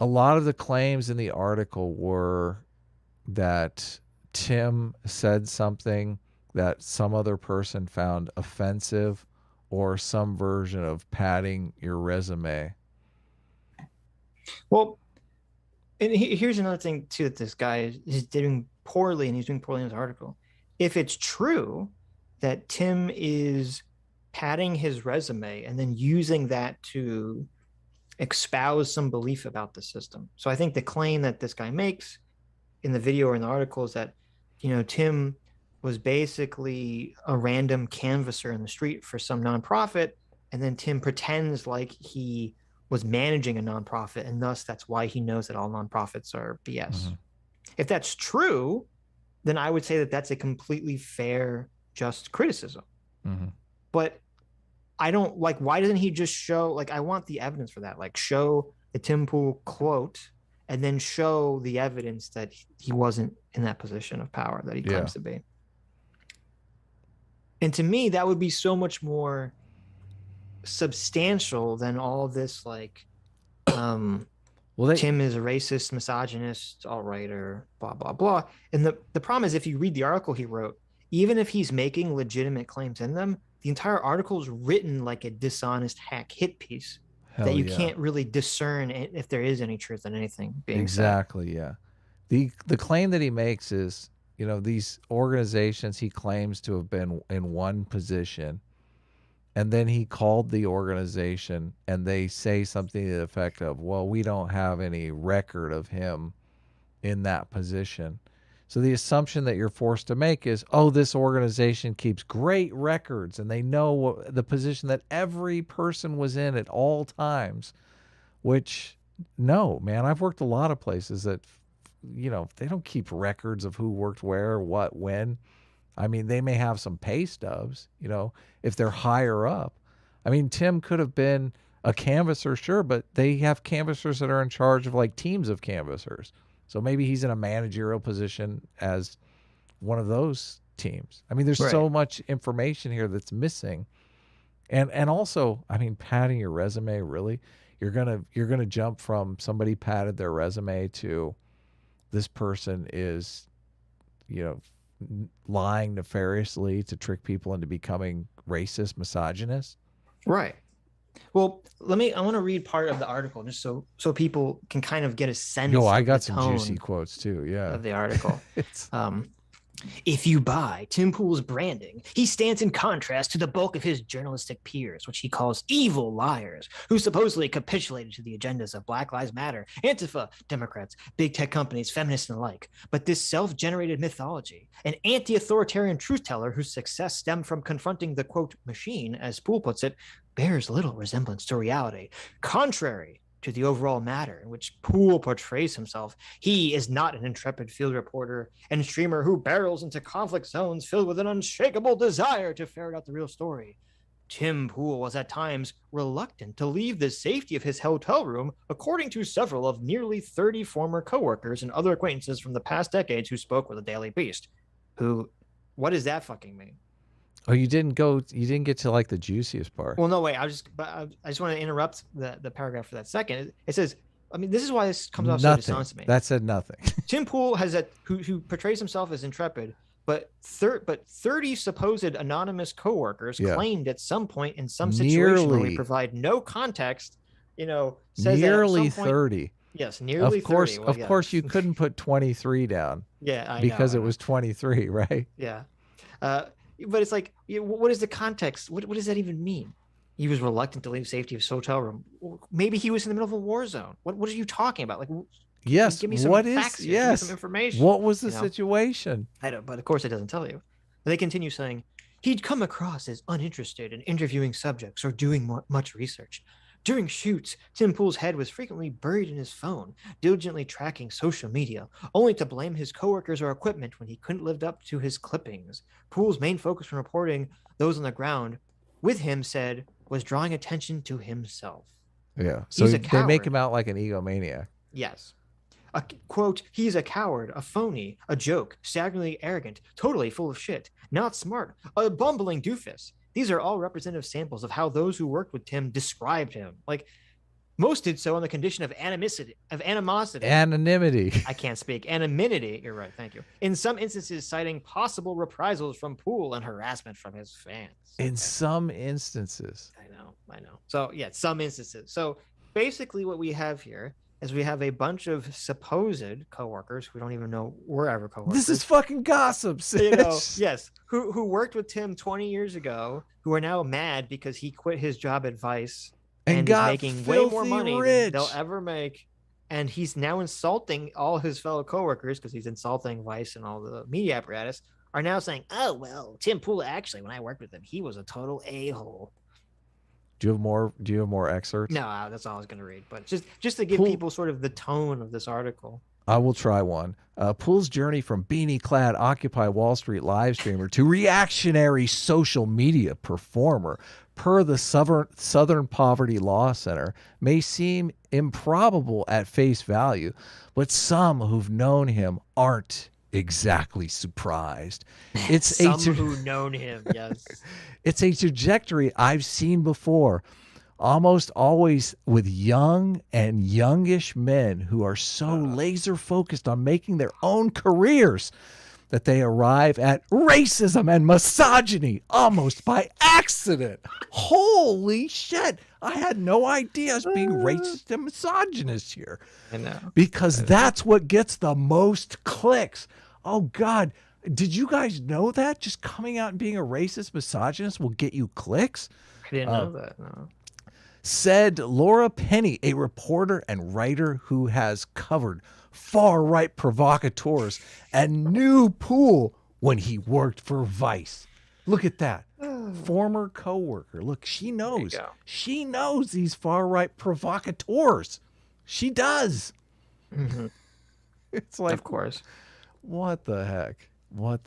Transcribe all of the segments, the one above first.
a lot of the claims in the article were that Tim said something that some other person found offensive, or some version of padding your resume. Well, and here's another thing too, that this guy is doing poorly, and he's doing poorly in his article. If it's true that Tim is padding his resume and then using that to espouse some belief about the system. So I think the claim that this guy makes in the video or in the article is that, Tim was basically a random canvasser in the street for some nonprofit, and then Tim pretends like he was managing a nonprofit, and thus that's why he knows that all nonprofits are BS. Mm-hmm. If that's true, then I would say that that's a completely fair, just criticism. Mm-hmm. But I don't like, why doesn't he just show, like, I want the evidence for that. Like, show the Tim Pool quote and then show the evidence that he wasn't in that position of power that he claims to be. And to me, that would be so much more substantial than all this, like, Tim is a racist, misogynist, alt-righter, blah, blah, blah. And the problem is, if you read the article he wrote, even if he's making legitimate claims in them, the entire article is written like a dishonest hack hit piece that you can't really discern if there is any truth in anything being said. Yeah. The claim that he makes is, these organizations he claims to have been in one position, and then he called the organization and they say something to the effect of, well, we don't have any record of him in that position. So the assumption that you're forced to make is, oh, this organization keeps great records and they know the position that every person was in at all times, which, no, man, I've worked a lot of places that, they don't keep records of who worked where, what, when. I mean, they may have some pay stubs, if they're higher up. I mean, Tim could have been a canvasser, sure, but they have canvassers that are in charge of like teams of canvassers. So maybe he's in a managerial position as one of those teams. I mean, there's so much information here that's missing. And also, I mean, padding your resume, really? You're gonna jump from somebody padded their resume to this person is, lying nefariously to trick people into becoming racist, misogynist. Right. Well, I want to read part of the article just so people can kind of get a sense. I got some juicy quotes too. Yeah. Of the article. If you buy Tim Pool's branding, he stands in contrast to the bulk of his journalistic peers, which he calls evil liars, who supposedly capitulated to the agendas of Black Lives Matter, Antifa, Democrats, big tech companies, feminists, and the like. But this self-generated mythology, an anti-authoritarian truth teller whose success stemmed from confronting the, quote, machine, as Pool puts it, bears little resemblance to reality. Contrary to the overall matter in which Pool portrays himself, he is not an intrepid field reporter and streamer who barrels into conflict zones filled with an unshakable desire to ferret out the real story. Tim Pool was at times reluctant to leave the safety of his hotel room, according to several of nearly 30 former coworkers and other acquaintances from the past decades who spoke with the Daily Beast. What does that fucking mean? Oh, you didn't get to like the juiciest part. Well, no, wait. I just want to interrupt the paragraph for that second. It says, I mean, this is why this comes off so dishonest to me. That said nothing. Tim Pool who portrays himself as intrepid, but 30 supposed anonymous coworkers claimed at some point in some situation where we provide no context, says nearly that at some point, 30. Yes, nearly 30. Well, of course, you couldn't put 23 down. Yeah, because it was 23, right? Yeah. But it's like, what is the context? What does that even mean? He was reluctant to leave safety of his hotel room. Maybe he was in the middle of a war zone. What are you talking about? Like, yes, give me some facts here. Give me some information. What was the situation? I don't, but of course it doesn't tell you. They continue saying he'd come across as uninterested in interviewing subjects or doing much research. During shoots, Tim Pool's head was frequently buried in his phone, diligently tracking social media, only to blame his coworkers or equipment when he couldn't live up to his clippings. Pool's main focus when reporting those on the ground with him, said, was drawing attention to himself. Yeah, so they make him out like an egomaniac. Yes. Quote, he's a coward, a phony, a joke, staggeringly arrogant, totally full of shit, not smart, a bumbling doofus. These are all representative samples of how those who worked with Tim described him. Like, Most did so on the condition of animosity. Anonymity. I can't speak. Anonymity. You're right. Thank you. In some instances, citing possible reprisals from Poole and harassment from his fans. In some instances. I know. So yeah, some instances. So basically what we have here is we have a bunch of supposed coworkers who don't even know we're ever coworkers. This is fucking gossip, Sitch. You know, yes, who worked with Tim 20 years ago, who are now mad because he quit his job at Vice and is making way more money than they'll ever make. And he's now insulting all his fellow coworkers because he's insulting Vice and all the media apparatus, are now saying, oh, well, Tim Poole, actually, when I worked with him, he was a total a-hole. Do you have more excerpts? No, that's all I was going to read. But just to give people sort of the tone of this article. I will try one. Poole's journey from beanie-clad Occupy Wall Street live streamer to reactionary social media performer, per the Southern Poverty Law Center, may seem improbable at face value, but some who've known him aren't exactly surprised. It's some who've known him, yes. It's a trajectory I've seen before, almost always with young and youngish men who are so laser focused on making their own careers that they arrive at racism and misogyny almost by accident. Holy shit. I had no idea I was being racist and misogynist here. I know. Because that's what gets the most clicks. Oh, God. Did you guys know that? Just coming out and being a racist misogynist will get you clicks? I didn't know that, no. Said Laura Penny, a reporter and writer who has covered far-right provocateurs and knew Poole when he worked for Vice. Look at that. Former coworker. Look, she knows. She knows these far-right provocateurs. She does. Mm-hmm. It's like, of course. What the heck?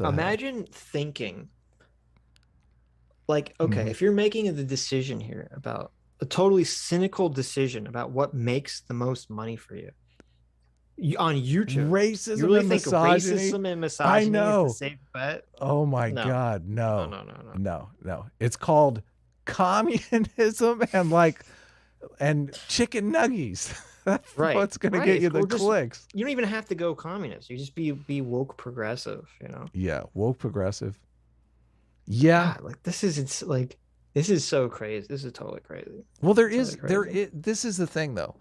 Imagine thinking, like, okay, if you're making the decision here about a totally cynical decision about what makes the most money for you on YouTube, racism you really and think misogyny. Racism and misogyny I know. is the safe bet? Oh my God, no. It's called communism and chicken nuggies. That's right. What's going to get you the clicks. You don't even have to go communist. You just be woke progressive, you know? Yeah, woke progressive. Yeah. God, like this is so crazy. This is totally crazy. Well, this is the thing though.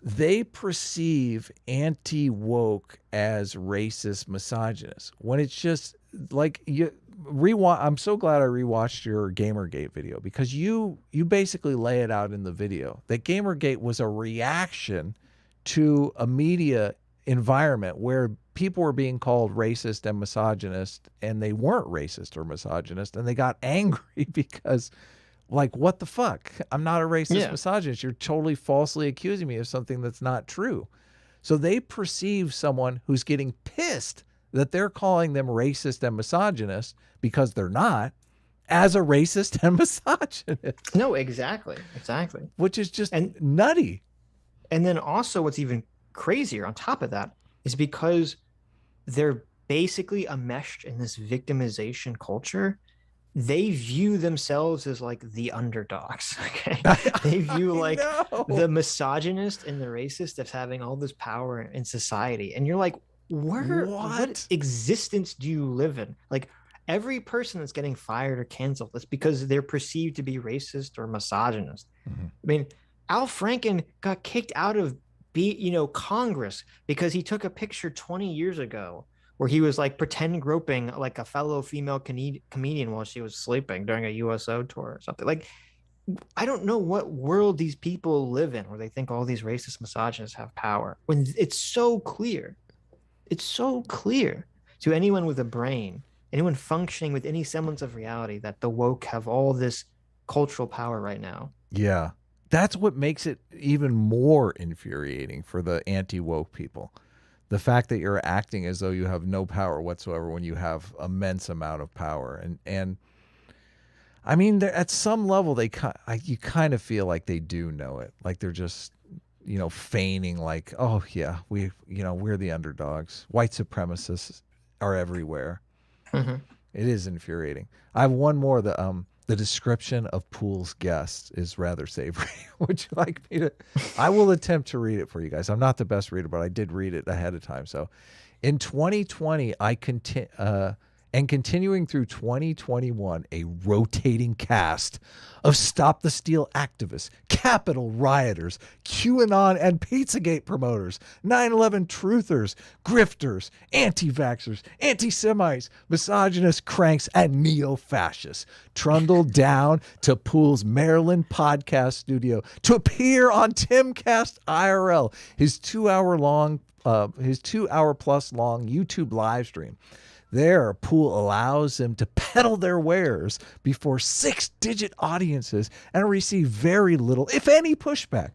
They perceive anti-woke as racist misogynist when it's just like I'm so glad I rewatched your Gamergate video, because you basically lay it out in the video that Gamergate was a reaction to a media environment where people were being called racist and misogynist, and they weren't racist or misogynist, and they got angry because, like, what the fuck? I'm not a racist misogynist. You're totally falsely accusing me of something that's not true. So they perceive someone who's getting pissed that they're calling them racist and misogynist, because they're not, as a racist and misogynist. No, exactly. Which is just nutty. And then also what's even crazier on top of that is because they're basically enmeshed in this victimization culture, they view themselves as like the underdogs. Okay, they view like the misogynist and the racist as having all this power in society, and you're like, what existence do you live in? Like, every person that's getting fired or canceled, that's because they're perceived to be racist or misogynist. I mean, Al Franken got kicked out of Congress because he took a picture 20 years ago where he was like pretend groping like a fellow female comedian while she was sleeping during a USO tour or something. Like, I don't know what world these people live in where they think all these racist misogynists have power, when it's so clear. It's so clear to anyone with a brain, anyone functioning with any semblance of reality, that the woke have all this cultural power right now. Yeah. That's what makes it even more infuriating for the anti-woke people. The fact that you're acting as though you have no power whatsoever when you have immense amount of power. And I mean, at some level, you kind of feel like they do know it. Like they're just, feigning like, oh yeah, we're the underdogs. White supremacists are everywhere. It is infuriating. I have one more. The description of Poole's guests is rather savory. Would you like me to? I will attempt to read it for you guys. I'm not the best reader, but I did read it ahead of time. So in 2020, and continuing through 2021, a rotating cast of Stop the Steal activists, Capitol rioters, QAnon and Pizzagate promoters, 9/11 truthers, grifters, anti-vaxxers, anti-Semites, misogynist cranks, and neo-fascists trundled down to Poole's Maryland podcast studio to appear on Timcast IRL, his 2 hour plus long YouTube live stream. There, Poole allows them to peddle their wares before 6-digit audiences and receive very little, if any, pushback.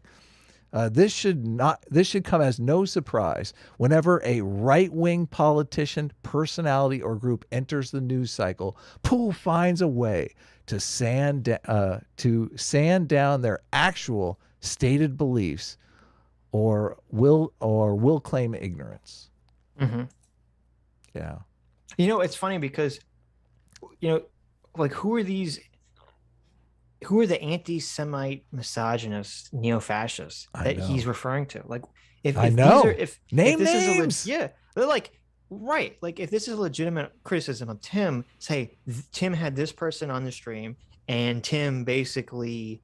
This should come as no surprise. Whenever a right-wing politician, personality, or group enters the news cycle, Poole finds a way to sand down their actual stated beliefs, or will claim ignorance. Mm-hmm. Yeah. You know, it's funny because, you know, like who are the anti-Semite, misogynist, neo-fascists that he's referring to? Like, if name this names. they're like, right. Like, if this is a legitimate criticism of Tim, say Tim had this person on the stream and Tim basically,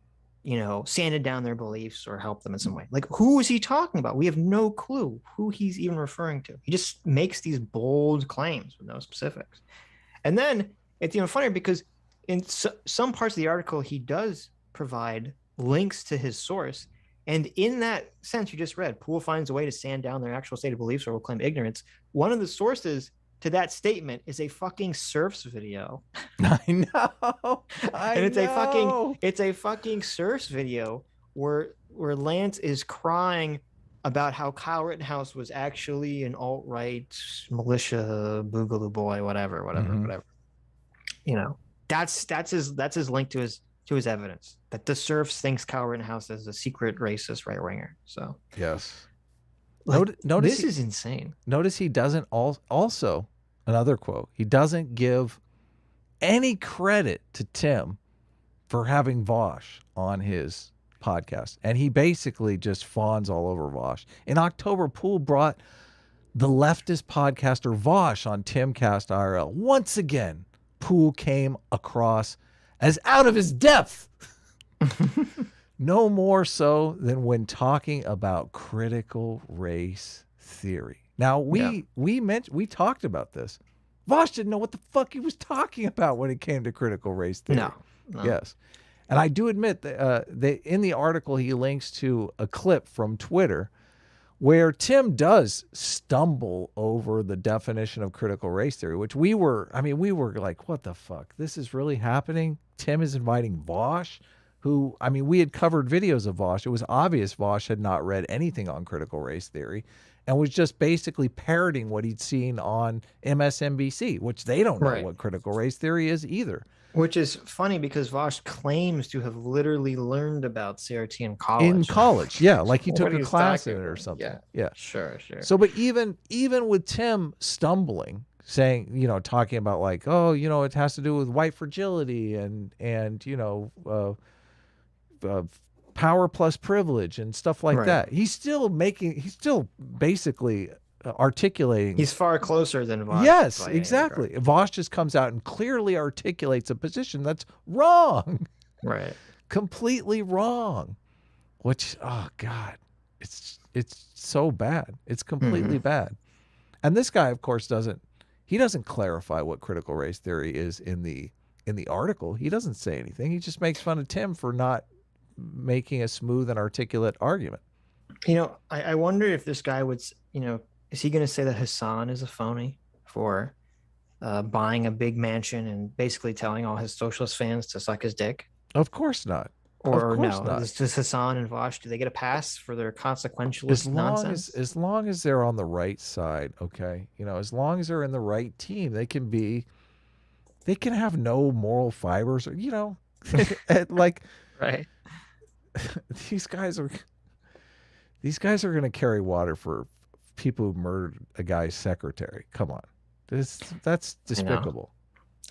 you know, sanded down their beliefs or helped them in some way. Like, who is he talking about? We have no clue who he's even referring to. He just makes these bold claims with no specifics. And then it's even funnier because in some parts of the article, he does provide links to his source. And in that sense you just read, Poole finds a way to sand down their actual stated beliefs or will claim ignorance. One of the sources to that statement is a fucking Surfs video. I know. It's a fucking Surfs video where Lance is crying about how Kyle Rittenhouse was actually an alt-right militia boogaloo boy, whatever. You know, that's his link to his evidence that the Surfs thinks Kyle Rittenhouse is a secret racist right-winger. So yes. Like, notice this is insane. Notice he doesn't also, another quote, he doesn't give any credit to Tim for having Vosh on his podcast. And he basically just fawns all over Vosh. In October, Poole brought the leftist podcaster Vosh on Timcast IRL. Once again, Poole came across as out of his depth. No more so than when talking about critical race theory. Now, we talked about this. Vosh didn't know what the fuck he was talking about when it came to critical race theory. No. Yes. And I do admit that in the article, he links to a clip from Twitter where Tim does stumble over the definition of critical race theory, which we were like, what the fuck? This is really happening? Tim is inviting Vosh, who, I mean, we had covered videos of Vosh. It was obvious Vosh had not read anything on critical race theory and was just basically parroting what he'd seen on MSNBC, which they don't know what critical race theory is either. Which is funny because Vosh claims to have literally learned about CRT in college. In college, yeah, like he took a class in it or something. Yeah. Sure. So, but even with Tim stumbling, saying, you know, talking about like, oh, you know, it has to do with white fragility and you know, power plus privilege and stuff like that. He's still basically articulating. He's far closer than Vosh. Yes, exactly. Vosh just comes out and clearly articulates a position that's wrong. Right. Completely wrong. Which, oh God, it's so bad. It's completely bad. And this guy, of course, doesn't clarify what critical race theory is in the article. He doesn't say anything. He just makes fun of Tim for not making a smooth and articulate argument. You know, I wonder if this guy would, you know, is he going to say that Hassan is a phony for buying a big mansion and basically telling all his socialist fans to suck his dick? Of course not. Or no? Does Hassan and Vosh, do they get a pass for their consequentialist nonsense? As long as they're on the right side, okay? You know, as long as they're in the right team, they can have no moral fibers, or, you know, like, right. These guys are going to carry water for people who murdered a guy's secretary. Come on. That's despicable.